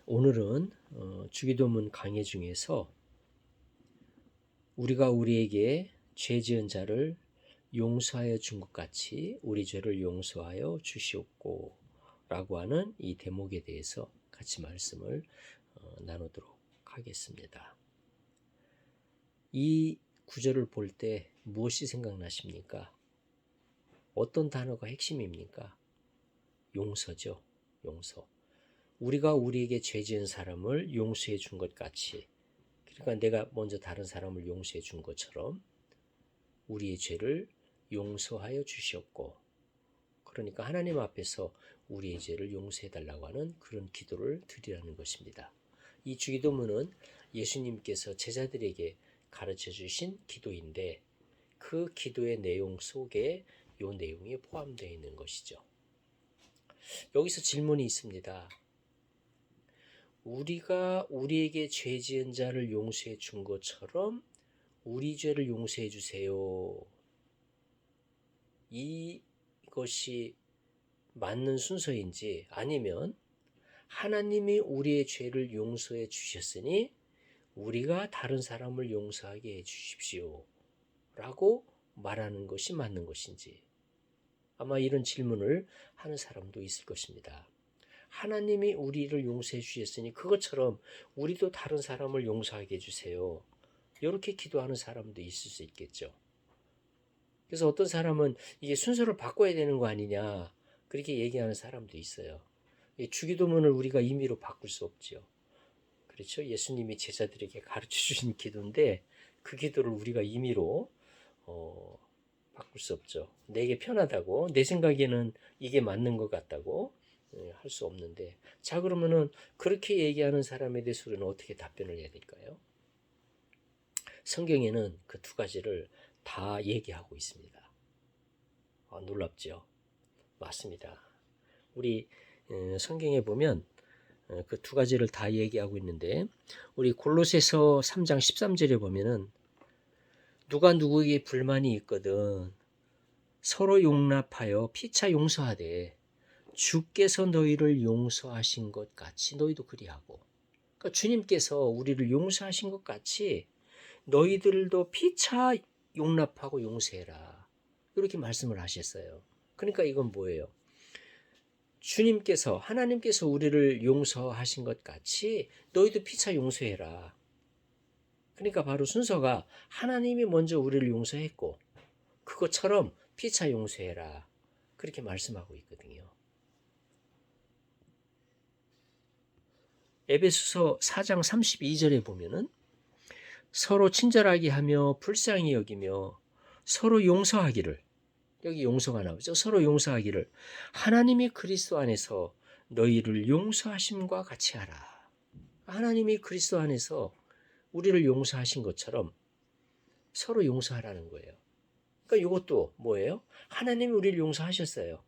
오늘은 주기도문 강해 중에서 우리가 우리에게 죄 지은 자를 용서하여 준 것 같이 우리 죄를 용서하여 주시옵고 라고 하는 이 대목에 대해서 같이 말씀을 나누도록 하겠습니다. 이 구절을 볼 때 무엇이 생각나십니까? 어떤 단어가 핵심입니까? 용서죠. 용서. 우리가 우리에게 죄 지은 사람을 용서해 준 것 같이, 그러니까 내가 먼저 다른 사람을 용서해 준 것처럼 우리의 죄를 용서하여 주시옵고, 그러니까 하나님 앞에서 우리의 죄를 용서해 달라고 하는 그런 기도를 드리라는 것입니다. 이 주기도문은 예수님께서 제자들에게 가르쳐 주신 기도인데 그 기도의 내용 속에 이 내용이 포함되어 있는 것이죠. 여기서 질문이 있습니다. 우리가 우리에게 죄 지은 자를 용서해 준 것처럼 우리 죄를 용서해 주세요. 이것이 맞는 순서인지, 아니면 하나님이 우리의 죄를 용서해 주셨으니 우리가 다른 사람을 용서하게 해 주십시오 라고 말하는 것이 맞는 것인지, 아마 이런 질문을 하는 사람도 있을 것입니다. 하나님이 우리를 용서해 주셨으니 그것처럼 우리도 다른 사람을 용서하게 해주세요. 이렇게 기도하는 사람도 있을 수 있겠죠. 그래서 어떤 사람은 이게 순서를 바꿔야 되는 거 아니냐, 그렇게 얘기하는 사람도 있어요. 주기도문을 우리가 임의로 바꿀 수 없죠. 그렇죠? 예수님이 제자들에게 가르쳐 주신 기도인데 그 기도를 우리가 임의로 바꿀 수 없죠. 내게 편하다고, 내 생각에는 이게 맞는 것 같다고 할 수 없는데, 자, 그러면은 그렇게 얘기하는 사람에 대해서 우리는 어떻게 답변을 해야 될까요? 성경에는 그 두 가지를 다 얘기하고 있습니다. 놀랍죠? 맞습니다. 우리 성경에 보면 그 두 가지를 다 얘기하고 있는데, 우리 골로새서 3장 13절에 보면은 누가 누구에게 불만이 있거든 서로 용납하여 피차 용서하되 주께서 너희를 용서하신 것 같이 너희도 그리하고, 그러니까 주님께서 우리를 용서하신 것 같이 너희들도 피차 용납하고 용서해라, 이렇게 말씀을 하셨어요. 그러니까 이건 뭐예요? 주님께서, 하나님께서 우리를 용서하신 것 같이 너희도 피차 용서해라. 그러니까 바로 순서가 하나님이 먼저 우리를 용서했고 그것처럼 피차 용서해라, 그렇게 말씀하고 있거든요. 에베소서 4장 32절에 보면은 서로 친절하게 하며 불쌍히 여기며 서로 용서하기를, 여기 용서가 나오죠. 서로 용서하기를 하나님이 그리스도 안에서 너희를 용서하심과 같이 하라. 하나님이 그리스도 안에서 우리를 용서하신 것처럼 서로 용서하라는 거예요. 그러니까 이것도 뭐예요? 하나님이 우리를 용서하셨어요.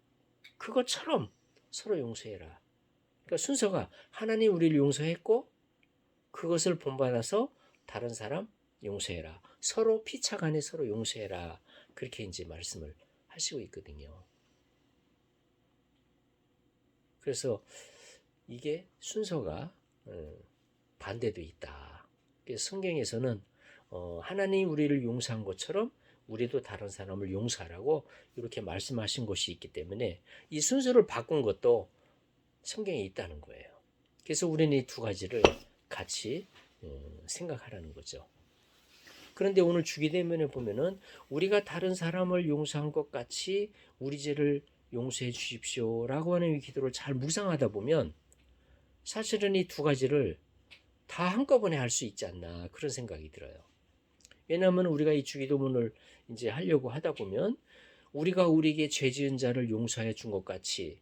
그것처럼 서로 용서해라. 그러니까 순서가 하나님 우리를 용서했고 그것을 본받아서 다른 사람 용서해라. 서로 피차간에 서로 용서해라. 그렇게 이제 말씀을 하시고 있거든요. 그래서 이게 순서가 반대도 있다. 그래서 성경에서는 하나님이 우리를 용서한 것처럼 우리도 다른 사람을 용서하라고 이렇게 말씀하신 것이 있기 때문에 이 순서를 바꾼 것도 성경에 있다는 거예요. 그래서 우리는 이 두 가지를 같이 생각하라는 거죠. 그런데 오늘 주기도문에 보면은 우리가 다른 사람을 용서한 것 같이 우리 죄를 용서해 주십시오 라고 하는 이 기도를 잘 묵상하다 보면 사실은 이 두 가지를 다 한꺼번에 할 수 있지 않나, 그런 생각이 들어요. 왜냐하면 우리가 이 주기도문을 이제 하려고 하다 보면 우리가 우리에게 죄 지은 자를 용서해 준 것 같이,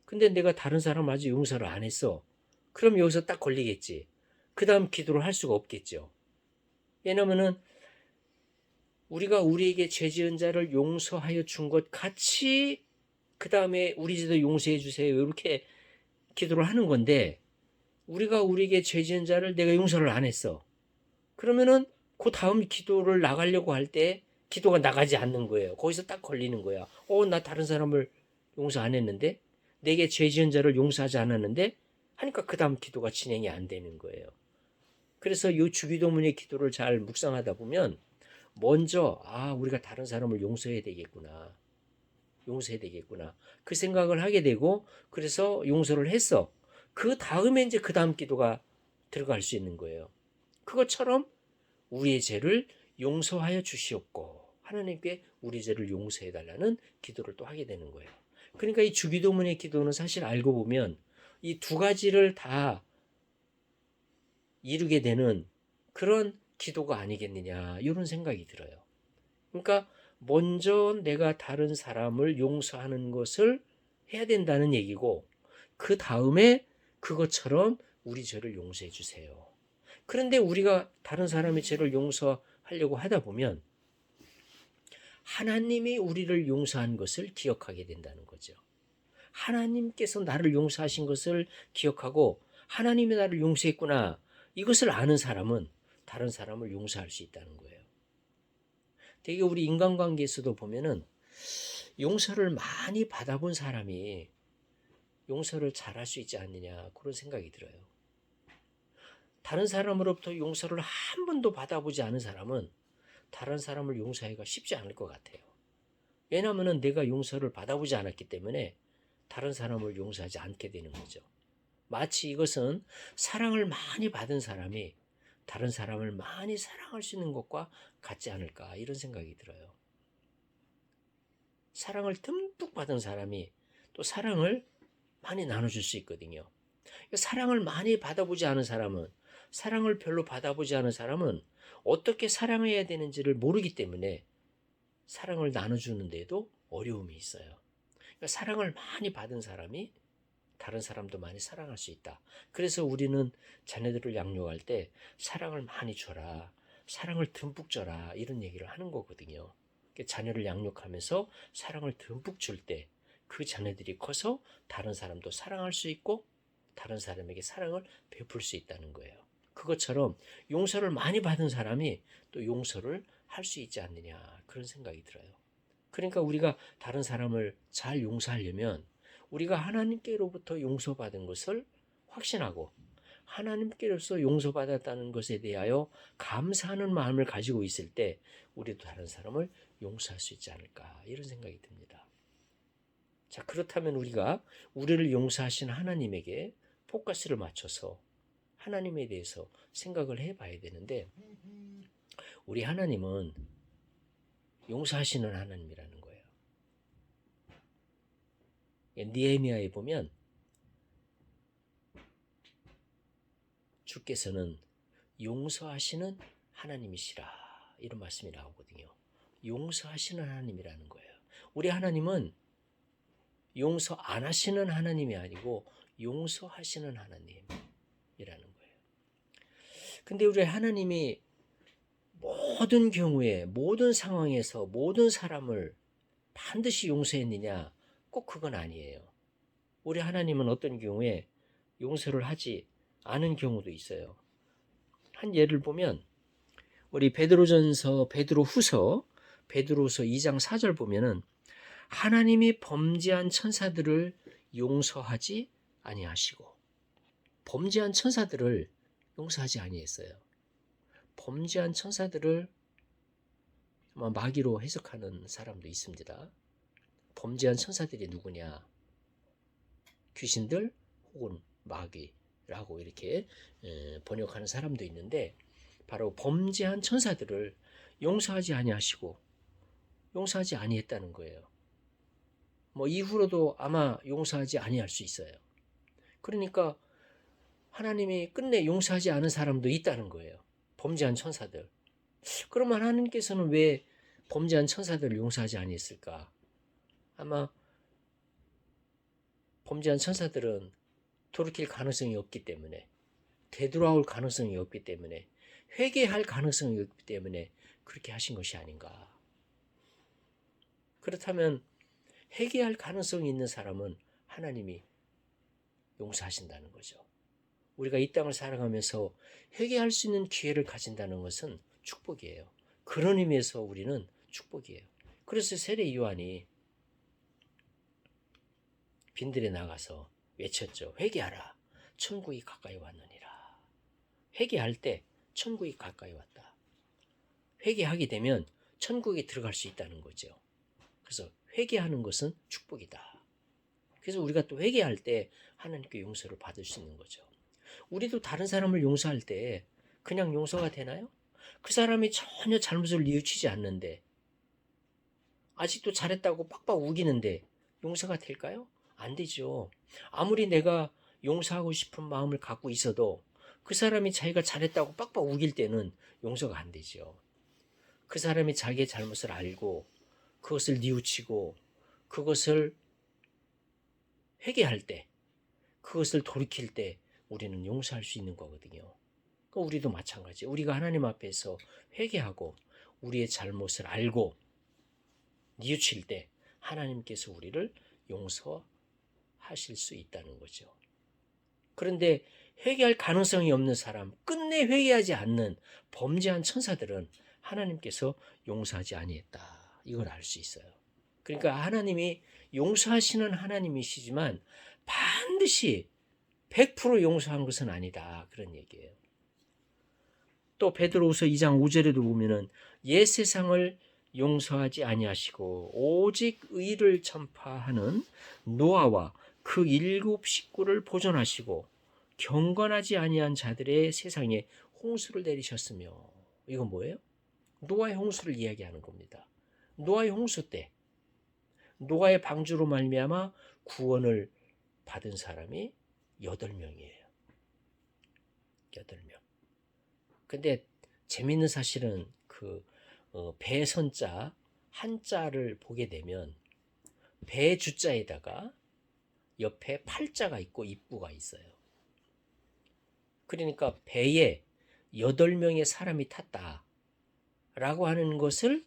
근데 내가 다른 사람 아직 용서를 안 했어. 그럼 여기서 딱 걸리겠지. 그 다음 기도를 할 수가 없겠죠. 왜냐하면은 우리가 우리에게 죄 지은 자를 용서하여 준 것 같이 그 다음에 우리 죄도 용서해 주세요, 이렇게 기도를 하는 건데, 우리가 우리에게 죄 지은 자를 내가 용서를 안 했어. 그러면은 그 다음 기도를 나가려고 할 때 기도가 나가지 않는 거예요. 거기서 딱 걸리는 거야. 나 다른 사람을 용서 안 했는데, 내게 죄 지은 자를 용서하지 않았는데 하니까 그 다음 기도가 진행이 안 되는 거예요. 그래서 이 주기도문의 기도를 잘 묵상하다 보면 먼저 우리가 다른 사람을 용서해야 되겠구나. 용서해야 되겠구나. 그 생각을 하게 되고 그래서 용서를 했어. 그 다음에 이제 그 다음 기도가 들어갈 수 있는 거예요. 그것처럼 우리의 죄를 용서하여 주시옵고 하나님께 우리 죄를 용서해 달라는 기도를 또 하게 되는 거예요. 그러니까 이 주기도문의 기도는 사실 알고 보면 이 두 가지를 다 이루게 되는 그런 기도가 아니겠느냐 이런 생각이 들어요. 그러니까 먼저 내가 다른 사람을 용서하는 것을 해야 된다는 얘기고 그 다음에 그것처럼 우리 죄를 용서해 주세요. 그런데 우리가 다른 사람의 죄를 용서하려고 하다 보면 하나님이 우리를 용서한 것을 기억하게 된다는 거죠. 하나님께서 나를 용서하신 것을 기억하고 하나님이 나를 용서했구나. 이것을 아는 사람은 다른 사람을 용서할 수 있다는 거예요. 되게 우리 인간관계에서도 보면은 용서를 많이 받아본 사람이 용서를 잘할 수 있지 않느냐 그런 생각이 들어요. 다른 사람으로부터 용서를 한 번도 받아보지 않은 사람은 다른 사람을 용서하기가 쉽지 않을 것 같아요. 왜냐하면 내가 용서를 받아보지 않았기 때문에 다른 사람을 용서하지 않게 되는 거죠. 마치 이것은 사랑을 많이 받은 사람이 다른 사람을 많이 사랑할 수 있는 것과 같지 않을까 이런 생각이 들어요. 사랑을 듬뿍 받은 사람이 또 사랑을 많이 나눠줄 수 있거든요. 사랑을 많이 받아보지 않은 사람은 사랑을 별로 받아보지 않은 사람은 어떻게 사랑해야 되는지를 모르기 때문에 사랑을 나눠주는데도 어려움이 있어요. 그러니까 사랑을 많이 받은 사람이 다른 사람도 많이 사랑할 수 있다. 그래서 우리는 자녀들을 양육할 때 사랑을 많이 줘라. 사랑을 듬뿍 줘라. 이런 얘기를 하는 거거든요. 자녀를 양육하면서 사랑을 듬뿍 줄 때 그 자녀들이 커서 다른 사람도 사랑할 수 있고 다른 사람에게 사랑을 베풀 수 있다는 거예요. 그것처럼 용서를 많이 받은 사람이 또 용서를 할 수 있지 않느냐 그런 생각이 들어요. 그러니까 우리가 다른 사람을 잘 용서하려면 우리가 하나님께로부터 용서받은 것을 확신하고 하나님께로서 용서받았다는 것에 대하여 감사하는 마음을 가지고 있을 때 우리도 다른 사람을 용서할 수 있지 않을까 이런 생각이 듭니다. 자, 그렇다면 우리가 우리를 용서하신 하나님에게 포커스를 맞춰서 하나님에 대해서 생각을 해봐야 되는데 우리 하나님은 용서하시는 하나님이라는 거예요. 느헤미야에 보면 주께서는 용서하시는 하나님이시라 이런 말씀이 나오거든요. 용서하시는 하나님이라는 거예요. 우리 하나님은 용서 안 하시는 하나님이 아니고 용서하시는 하나님이라는 거예요. 근데 우리 하나님이 모든 경우에 모든 상황에서 모든 사람을 반드시 용서했느냐? 꼭 그건 아니에요. 우리 하나님은 어떤 경우에 용서를 하지 않은 경우도 있어요. 한 예를 보면 우리 베드로전서 베드로후서 2장 4절 보면은 하나님이 범죄한 천사들을 용서하지 아니하시고 범죄한 천사들을 용서하지 아니했어요. 범죄한 천사들을 마귀로 해석하는 사람도 있습니다. 범죄한 천사들이 누구냐? 귀신들 혹은 마귀라고 이렇게 번역하는 사람도 있는데 바로 범죄한 천사들을 용서하지 아니하시고 용서하지 아니했다는 거예요. 이후로도 아마 용서하지 아니할 수 있어요. 그러니까 하나님이 끝내 용서하지 않은 사람도 있다는 거예요. 범죄한 천사들. 그러면 하나님께서는 왜 범죄한 천사들을 용서하지 아니했을까? 아마 범죄한 천사들은 돌이킬 가능성이 없기 때문에 되돌아올 가능성이 없기 때문에 회개할 가능성이 없기 때문에 그렇게 하신 것이 아닌가. 그렇다면 회개할 가능성이 있는 사람은 하나님이 용서하신다는 거죠. 우리가 이 땅을 살아가면서 회개할 수 있는 기회를 가진다는 것은 축복이에요. 그런 의미에서 우리는 축복이에요. 그래서 세례 요한이 빈들에 나가서 외쳤죠. 회개하라. 천국이 가까이 왔느니라. 회개할 때 천국이 가까이 왔다. 회개하게 되면 천국에 들어갈 수 있다는 거죠. 그래서 회개하는 것은 축복이다. 그래서 우리가 또 회개할 때 하나님께 용서를 받을 수 있는 거죠. 우리도 다른 사람을 용서할 때 그냥 용서가 되나요? 그 사람이 전혀 잘못을 뉘우치지 않는데 아직도 잘했다고 빡빡 우기는데 용서가 될까요? 안 되죠. 아무리 내가 용서하고 싶은 마음을 갖고 있어도 그 사람이 자기가 잘했다고 빡빡 우길 때는 용서가 안 되죠. 그 사람이 자기의 잘못을 알고 그것을 뉘우치고 그것을 회개할 때, 그것을 돌이킬 때 우리는 용서할 수 있는 거거든요. 그러니까 우리도 마찬가지. 우리가 하나님 앞에서 회개하고 우리의 잘못을 알고 뉘우칠 때 하나님께서 우리를 용서하실 수 있다는 거죠. 그런데 회개할 가능성이 없는 사람, 끝내 회개하지 않는 범죄한 천사들은 하나님께서 용서하지 아니했다. 이걸 알 수 있어요. 그러니까 하나님이 용서하시는 하나님이시지만 반드시 100% 용서한 것은 아니다. 그런 얘기예요. 또 베드로후서 2장 5절에도 보면은 옛 세상을 용서하지 아니하시고 오직 의를 전파하는 노아와 그 7 식구를 보존하시고 경건하지 아니한 자들의 세상에 홍수를 내리셨으며, 이건 뭐예요? 노아의 홍수를 이야기하는 겁니다. 노아의 홍수 때 노아의 방주로 말미암아 구원을 받은 사람이 8명이에요. 8명. 근데 재밌는 사실은 그 배선자 한자를 보게 되면 배 주자에다가 옆에 팔자가 있고 입구가 있어요. 그러니까 배에 8명의 사람이 탔다라고 하는 것을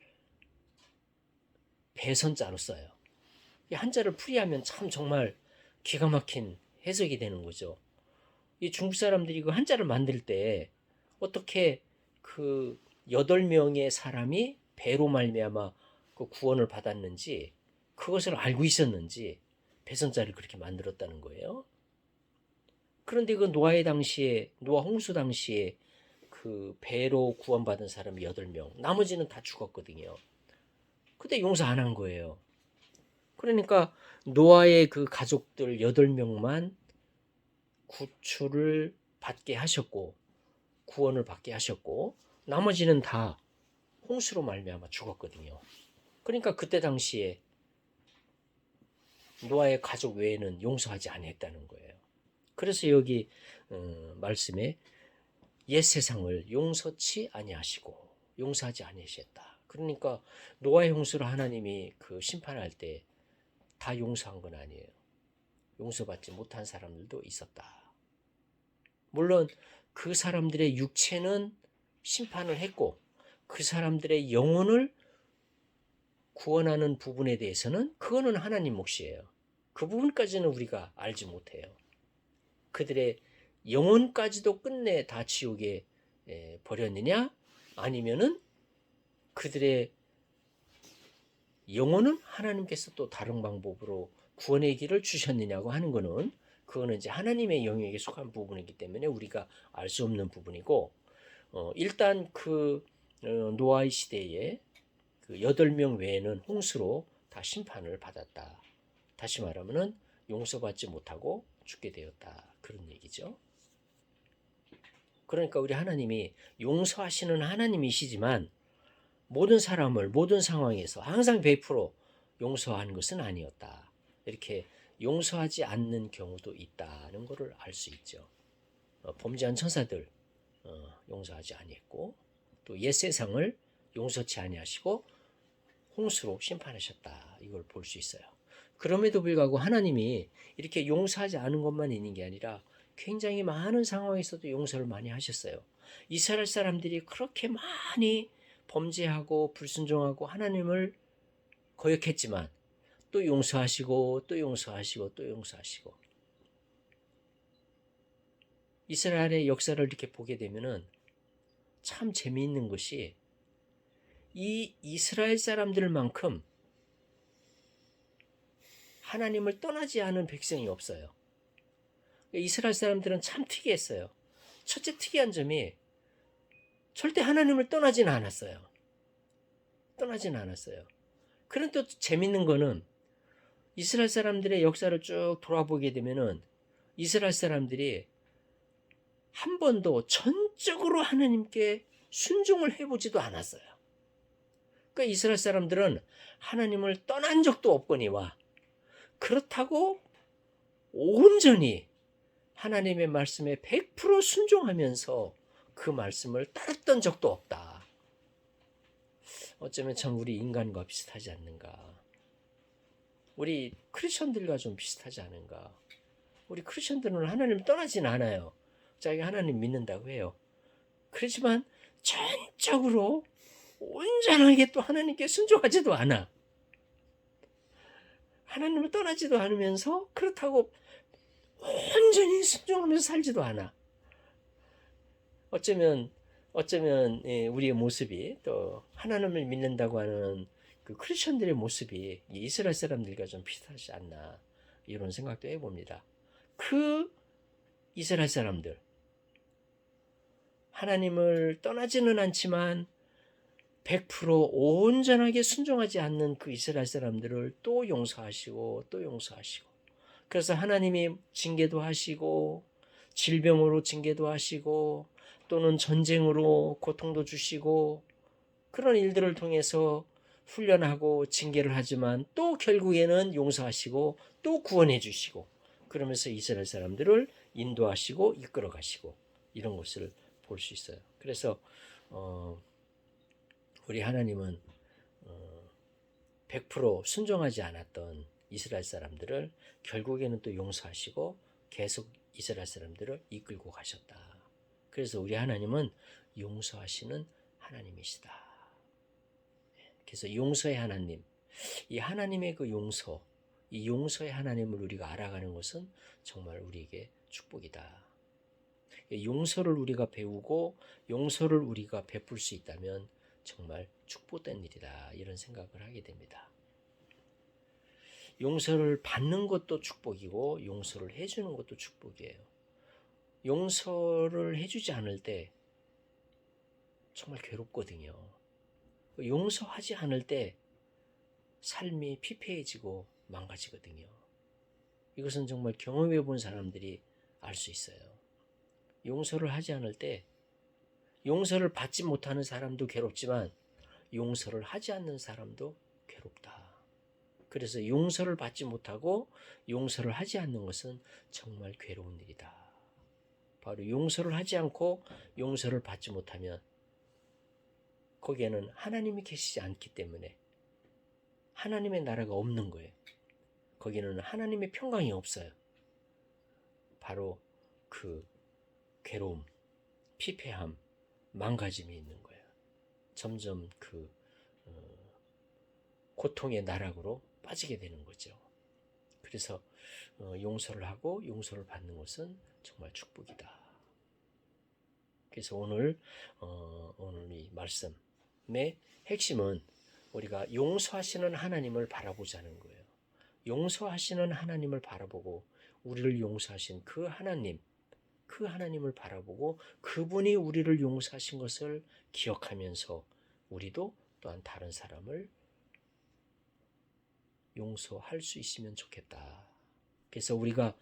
배선자로 써요. 이 한자를 풀이하면 참 정말 기가 막힌 해석이 되는 거죠. 이 중국 사람들이 그 한자를 만들 때 어떻게 그 8명의 사람이 배로 말미암아 그 구원을 받았는지 그것을 알고 있었는지 배선자를 그렇게 만들었다는 거예요. 그런데 그 노아 홍수 당시에 그 배로 구원받은 사람이 8명, 나머지는 다 죽었거든요. 근데 용서 안 한 거예요. 그러니까 노아의 그 가족들 8명만 구출을 받게 하셨고 구원을 받게 하셨고 나머지는 다 홍수로 말미암아 죽었거든요. 그러니까 그때 당시에 노아의 가족 외에는 용서하지 아니했다는 거예요. 그래서 여기 말씀에 옛 세상을 용서치 아니하시고 용서하지 아니하셨다. 그러니까 노아의 홍수를 하나님이 그 심판할 때 다 용서한 건 아니에요. 용서받지 못한 사람들도 있었다. 물론 그 사람들의 육체는 심판을 했고 그 사람들의 영혼을 구원하는 부분에 대해서는 그거는 하나님 몫이에요. 그 부분까지는 우리가 알지 못해요. 그들의 영혼까지도 끝내 다 지옥에 버렸느냐 아니면은 그들의 영혼은 하나님께서 또 다른 방법으로 구원의 길을 주셨느냐고 하는 거는 그거는 이제 하나님의 영역에 속한 부분이기 때문에 우리가 알 수 없는 부분이고 일단 그 노아의 시대에 그 8명 외에는 홍수로 다 심판을 받았다. 다시 말하면은 용서받지 못하고 죽게 되었다. 그런 얘기죠. 그러니까 우리 하나님이 용서하시는 하나님이시지만 모든 사람을 모든 상황에서 항상 100% 용서한 것은 아니었다. 이렇게 용서하지 않는 경우도 있다는 것을 알 수 있죠. 범죄한 천사들 용서하지 아니했고 또 옛 세상을 용서치 아니하시고 홍수로 심판하셨다. 이걸 볼 수 있어요. 그럼에도 불구하고 하나님이 이렇게 용서하지 않은 것만 있는 게 아니라 굉장히 많은 상황에서도 용서를 많이 하셨어요. 이스라엘 사람들이 그렇게 많이 범죄하고 불순종하고 하나님을 거역했지만 또 용서하시고 또 용서하시고 또 용서하시고 이스라엘의 역사를 이렇게 보게 되면은 참 재미있는 것이 이 이스라엘 사람들만큼 하나님을 떠나지 않은 백성이 없어요. 이스라엘 사람들은 참 특이했어요. 첫째 특이한 점이 절대 하나님을 떠나지는 않았어요. 떠나지는 않았어요. 그런데 또 재밌는 거는 이스라엘 사람들의 역사를 쭉 돌아보게 되면은 이스라엘 사람들이 한 번도 전적으로 하나님께 순종을 해보지도 않았어요. 그러니까 이스라엘 사람들은 하나님을 떠난 적도 없거니와 그렇다고 온전히 하나님의 말씀에 100% 순종하면서 그 말씀을 따랐던 적도 없다. 어쩌면 참 우리 인간과 비슷하지 않는가. 우리 크리스천들과 좀 비슷하지 않은가. 우리 크리스천들은 하나님을 떠나진 않아요. 자기 하나님 믿는다고 해요. 그렇지만 전적으로 온전하게 또 하나님께 순종하지도 않아. 하나님을 떠나지도 않으면서 그렇다고 온전히 순종하면서 살지도 않아. 어쩌면 우리의 모습이 또 하나님을 믿는다고 하는 그 크리스천들의 모습이 이스라엘 사람들과 좀 비슷하지 않나 이런 생각도 해봅니다. 그 이스라엘 사람들 하나님을 떠나지는 않지만 100% 온전하게 순종하지 않는 그 이스라엘 사람들을 또 용서하시고 또 용서하시고 그래서 하나님이 징계도 하시고 질병으로 징계도 하시고 또는 전쟁으로 고통도 주시고 그런 일들을 통해서 훈련하고 징계를 하지만 또 결국에는 용서하시고 또 구원해 주시고 그러면서 이스라엘 사람들을 인도하시고 이끌어 가시고 이런 것을 볼 수 있어요. 그래서 우리 하나님은 100% 순종하지 않았던 이스라엘 사람들을 결국에는 또 용서하시고 계속 이스라엘 사람들을 이끌고 가셨다. 그래서 우리 하나님은 용서하시는 하나님이시다. 그래서 용서의 하나님, 이 하나님의 그 용서, 이 용서의 하나님을 우리가 알아가는 것은 정말 우리에게 축복이다. 용서를 우리가 배우고 용서를 우리가 베풀 수 있다면 정말 축복된 일이다. 이런 생각을 하게 됩니다. 용서를 받는 것도 축복이고 용서를 해주는 것도 축복이에요. 용서를 해주지 않을 때 정말 괴롭거든요. 용서하지 않을 때 삶이 피폐해지고 망가지거든요. 이것은 정말 경험해 본 사람들이 알 수 있어요. 용서를 하지 않을 때 용서를 받지 못하는 사람도 괴롭지만 용서를 하지 않는 사람도 괴롭다. 그래서 용서를 받지 못하고 용서를 하지 않는 것은 정말 괴로운 일이다. 바로 용서를 하지 않고 용서를 받지 못하면 거기에는 하나님이 계시지 않기 때문에 하나님의 나라가 없는 거예요. 거기는 하나님의 평강이 없어요. 바로 그 괴로움, 피폐함, 망가짐이 있는 거예요. 점점 그 고통의 나락으로 빠지게 되는 거죠. 그래서 용서를 하고 용서를 받는 것은 정말 축복이다. 그래서 오늘 이 말씀의 핵심은 우리가 용서하시는 하나님을 바라보자는 거예요. 용서하시는 하나님을 바라보고 우리를 용서하신 그 하나님을 바라보고 그분이 우리를 용서하신 것을 기억하면서 우리도 또한 다른 사람을 용서할 수 있으면 좋겠다. 그래서 우리가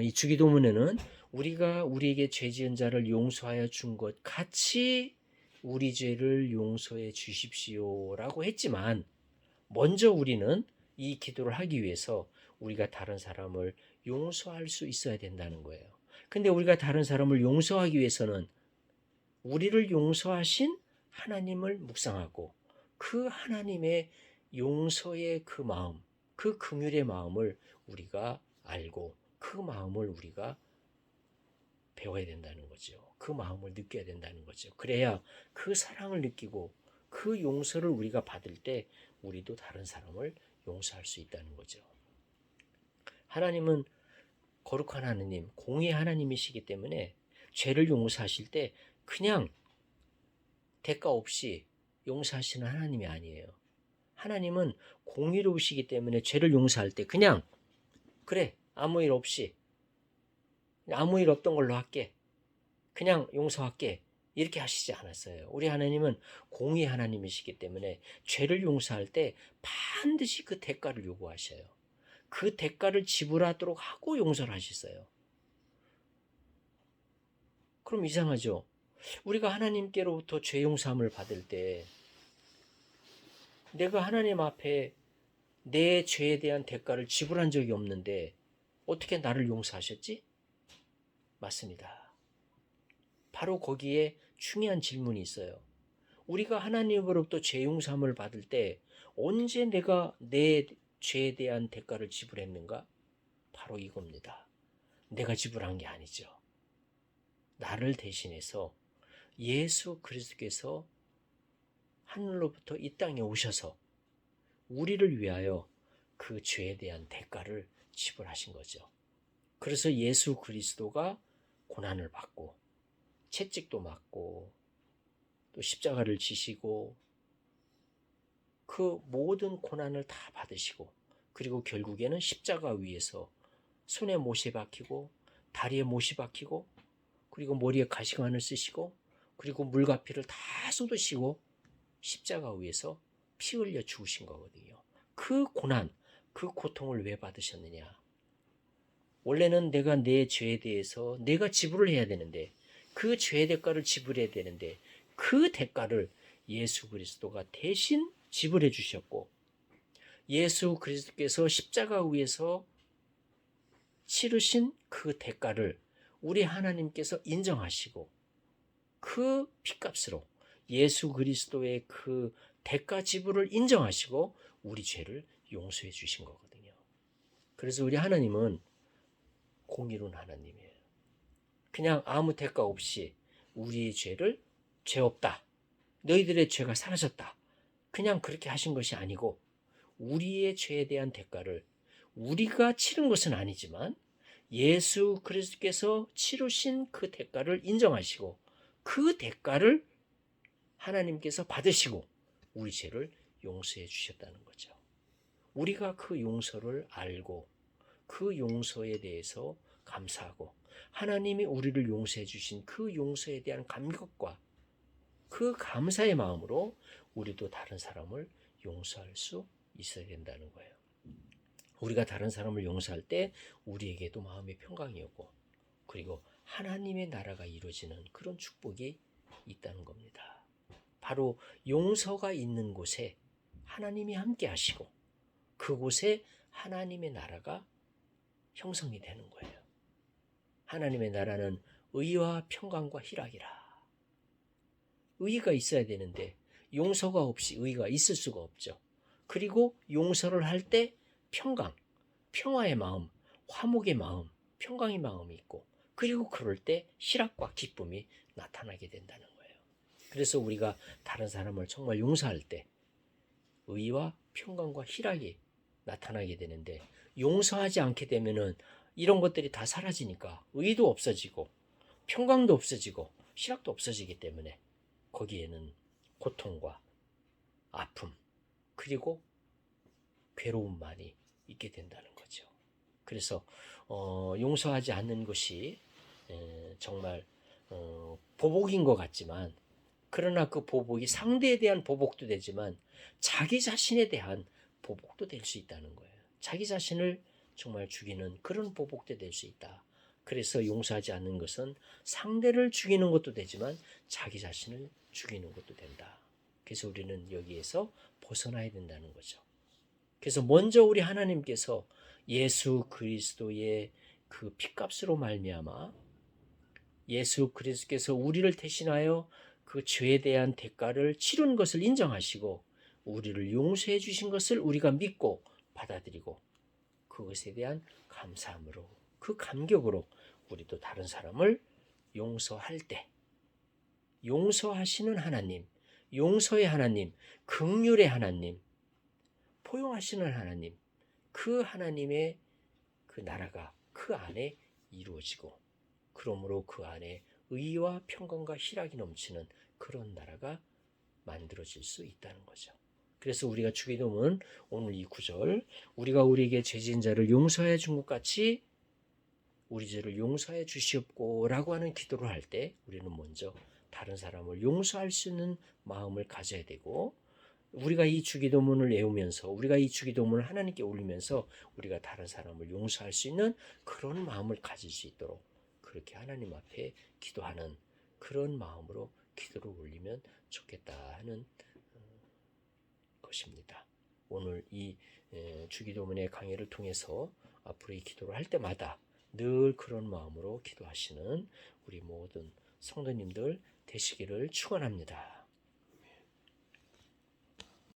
이 주기도문에는 우리가 우리에게 죄 지은 자를 용서하여 준 것 같이 우리 죄를 용서해 주십시오라고 했지만 먼저 우리는 이 기도를 하기 위해서 우리가 다른 사람을 용서할 수 있어야 된다는 거예요. 근데 우리가 다른 사람을 용서하기 위해서는 우리를 용서하신 하나님을 묵상하고 그 하나님의 용서의 그 마음, 그 긍휼의 마음을 우리가 알고 그 마음을 우리가 배워야 된다는 거죠. 그 마음을 느껴야 된다는 거죠. 그래야 그 사랑을 느끼고 그 용서를 우리가 받을 때 우리도 다른 사람을 용서할 수 있다는 거죠. 하나님은 거룩한 하나님, 공의 하나님이시기 때문에 죄를 용서하실 때 그냥 대가 없이 용서하시는 하나님이 아니에요. 하나님은 공의로우시기 때문에 죄를 용서할 때 그냥 그래 아무 일 없이 아무 일 없던 걸로 할게. 그냥 용서할게. 이렇게 하시지 않았어요. 우리 하나님은 공의 하나님이시기 때문에 죄를 용서할 때 반드시 그 대가를 요구하셔요. 그 대가를 지불하도록 하고 용서를 하셨어요. 그럼 이상하죠? 우리가 하나님께로부터 죄 용서함을 받을 때 내가 하나님 앞에 내 죄에 대한 대가를 지불한 적이 없는데 어떻게 나를 용서하셨지? 맞습니다. 바로 거기에 중요한 질문이 있어요. 우리가 하나님으로부터 죄 용서함을 받을 때 언제 내가 내 죄에 대한 대가를 지불했는가? 바로 이겁니다. 내가 지불한 게 아니죠. 나를 대신해서 예수 그리스도께서 하늘로부터 이 땅에 오셔서 우리를 위하여 그 죄에 대한 대가를 지불하신 거죠. 그래서 예수 그리스도가 고난을 받고 채찍도 맞고 또 십자가를 지시고 그 모든 고난을 다 받으시고 그리고 결국에는 십자가 위에서 손에 못이 박히고 다리에 못이 박히고 그리고 머리에 가시관을 쓰시고 그리고 물과 피를 다 쏟으시고 십자가 위에서 피 흘려 죽으신 거거든요. 그 고난, 그 고통을 왜 받으셨느냐? 원래는 내가 내 죄에 대해서 내가 지불을 해야 되는데 그 죄의 대가를 지불해야 되는데 그 대가를 예수 그리스도가 대신 지불해 주셨고 예수 그리스도께서 십자가 위에서 치르신 그 대가를 우리 하나님께서 인정하시고 그 핏값으로 예수 그리스도의 그 대가 지불을 인정하시고 우리 죄를 용서해 주신 거거든요. 그래서 우리 하나님은 공의로운 하나님이에요. 그냥 아무 대가 없이 우리의 죄를 죄 없다. 너희들의 죄가 사라졌다. 그냥 그렇게 하신 것이 아니고 우리의 죄에 대한 대가를 우리가 치른 것은 아니지만 예수 그리스도께서 치르신 그 대가를 인정하시고 그 대가를 하나님께서 받으시고 우리 죄를 용서해 주셨다는 거죠. 우리가 그 용서를 알고 그 용서에 대해서 감사하고 하나님이 우리를 용서해 주신 그 용서에 대한 감격과 그 감사의 마음으로 우리도 다른 사람을 용서할 수 있어야 된다는 거예요. 우리가 다른 사람을 용서할 때 우리에게도 마음의 평강이 오고 그리고 하나님의 나라가 이루어지는 그런 축복이 있다는 겁니다. 바로 용서가 있는 곳에 하나님이 함께 하시고 그곳에 하나님의 나라가 형성이 되는 거예요. 하나님의 나라는 의와 평강과 희락이라. 의가 있어야 되는데 용서가 없이 의가 있을 수가 없죠. 그리고 용서를 할 때 평강, 평화의 마음, 화목의 마음, 평강의 마음이 있고 그리고 그럴 때 희락과 기쁨이 나타나게 된다는 거예요. 그래서 우리가 다른 사람을 정말 용서할 때 의와 평강과 희락이 나타나게 되는데 용서하지 않게 되면은 이런 것들이 다 사라지니까 의도 없어지고 평강도 없어지고 희락도 없어지기 때문에 거기에는 고통과 아픔 그리고 괴로움만이 있게 된다는 거죠. 그래서 용서하지 않는 것이 정말 보복인 것 같지만 그러나 그 보복이 상대에 대한 보복도 되지만 자기 자신에 대한 보복도 될 수 있다는 거예요. 자기 자신을 정말 죽이는 그런 보복도 될 수 있다. 그래서 용서하지 않는 것은 상대를 죽이는 것도 되지만 자기 자신을 죽이는 것도 된다. 그래서 우리는 여기에서 벗어나야 된다는 거죠. 그래서 먼저 우리 하나님께서 예수 그리스도의 그 핏값으로 말미암아 예수 그리스도께서 우리를 대신하여 그 죄에 대한 대가를 치른 것을 인정하시고 우리를 용서해 주신 것을 우리가 믿고 받아들이고 그것에 대한 감사함으로 그 감격으로 우리도 다른 사람을 용서할 때 용서하시는 하나님, 용서의 하나님, 긍휼의 하나님, 포용하시는 하나님, 그 하나님의 그 나라가 그 안에 이루어지고 그러므로 그 안에 의와 평강과 희락이 넘치는 그런 나라가 만들어질 수 있다는 거죠. 그래서 우리가 주기도문 오늘 이 구절 우리가 우리에게 죄진 자를 용서해 준 것 같이 우리 죄를 용서해 주시옵고라고 하는 기도를 할 때 우리는 먼저 다른 사람을 용서할 수 있는 마음을 가져야 되고, 우리가 이 주기도문을 외우면서, 우리가 이 주기도문을 하나님께 올리면서 우리가 다른 사람을 용서할 수 있는 그런 마음을 가질 수 있도록 그렇게 하나님 앞에 기도하는 그런 마음으로 기도를 올리면 좋겠다 하는 것입니다. 오늘 이 주기도문의 강의를 통해서 앞으로 이 기도를 할 때마다 늘 그런 마음으로 기도하시는 우리 모든 성도님들 되시기를 축원합니다.